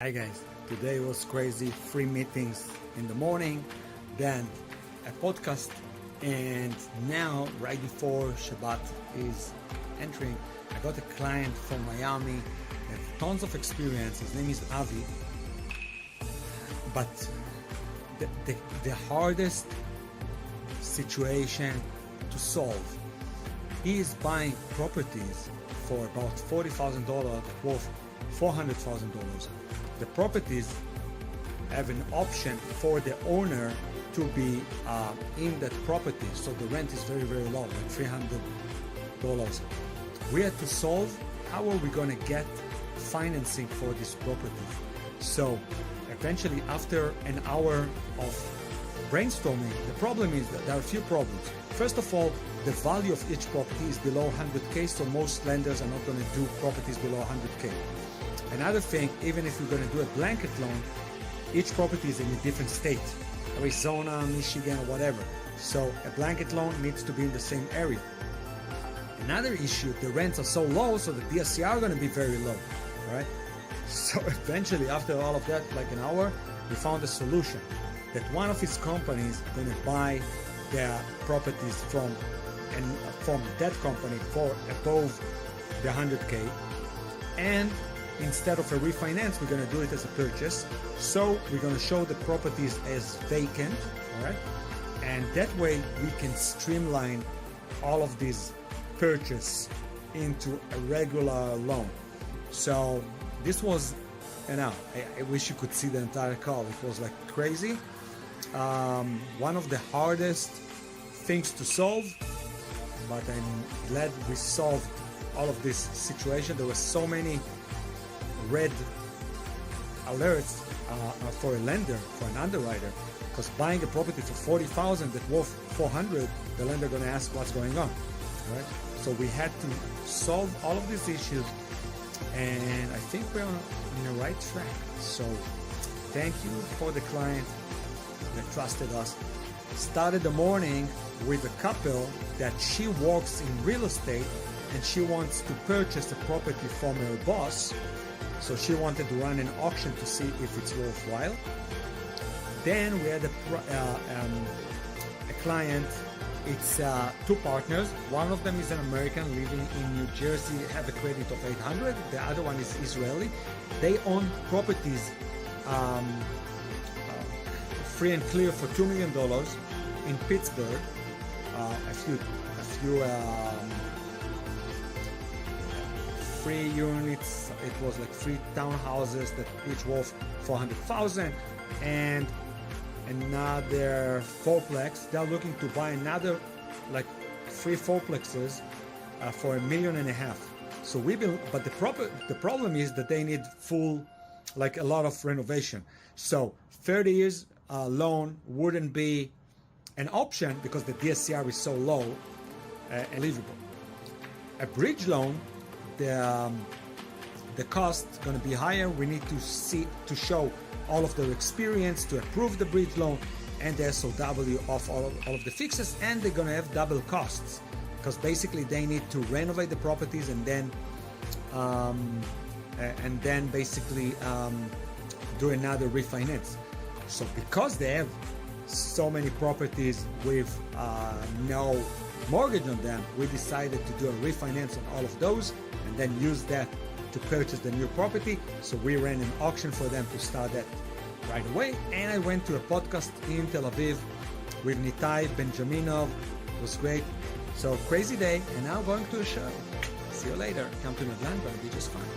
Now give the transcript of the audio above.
Hi guys, today was crazy. 3 meetings in the morning, then a podcast, and now right before Shabbat is entering, I got a client from Miami, has tons of experience. His name is Avi, but the hardest situation to solve, he is buying properties for about $40,000 worth $400,000. The properties have an option for the owner to be in that property, so the rent is very low, like $300. We had to solve how are we going to get financing for this property. So eventually, after an hour of brainstorming, the problem is that there are a few problems. First of all, the value of each property is below 100K, so most lenders are not going to do properties below 100K. Another thing, even if you're going to do a blanket loan, each property is in a different state, Arizona, Michigan, or whatever. So a blanket loan needs to be in the same area. Another issue, the rents are so low, so the DSCR are going to be very low, right? So eventually, after all of that, like an hour, we found a solution that one of his companies is going to buy their properties from that company for above the 100K, and instead of a refinance, we're going to do it as a purchase. So we're going to show the properties as vacant, all right? And that way we can streamline all of these purchase into a regular loan. So this was, I wish you could see the entire call. It was like crazy. One of the hardest things to solve, but I'm glad we solved all of this situation. There were so many red alerts for a lender, for an underwriter, because buying a property for $40,000 that worth $400,000, the lender going to ask what's going on, right? So we had to solve all of these issues, and I think we're on the right track. So thank you for the client that trusted us. Started the morning with a couple that she works in real estate and she wants to purchase a property from her boss. So she wanted to run an auction to see if it's worthwhile. Then we had a client. It's two partners. One of them is an American living in New Jersey, have a credit of 800. The other one is Israeli. They own properties free and clear for $2 million in Pittsburgh. A few free units. It was like 3 townhouses that each worth $400,000, and another fourplex. They're looking to buy another like 3 fourplexes for $1.5 million. So but the problem is that they need full, like a lot of renovation. So 30 years loan wouldn't be an option because the DSCR is so low, eligible. A bridge loan, the cost is going to be higher. We need to show all of their experience to approve the bridge loan and the SOW of all of the fixes, and they're going to have double costs because basically they need to renovate the properties and then basically do another refinance. So because they have so many properties with no mortgage on them, we decided to do a refinance on all of those and then use that to purchase the new property. So we ran an auction for them to start that right away. And I went to a podcast in Tel Aviv with Nitai, Benjaminov. It was great. So crazy day, and now going to a show. See you later. Come to Netland, but it'll be just fine.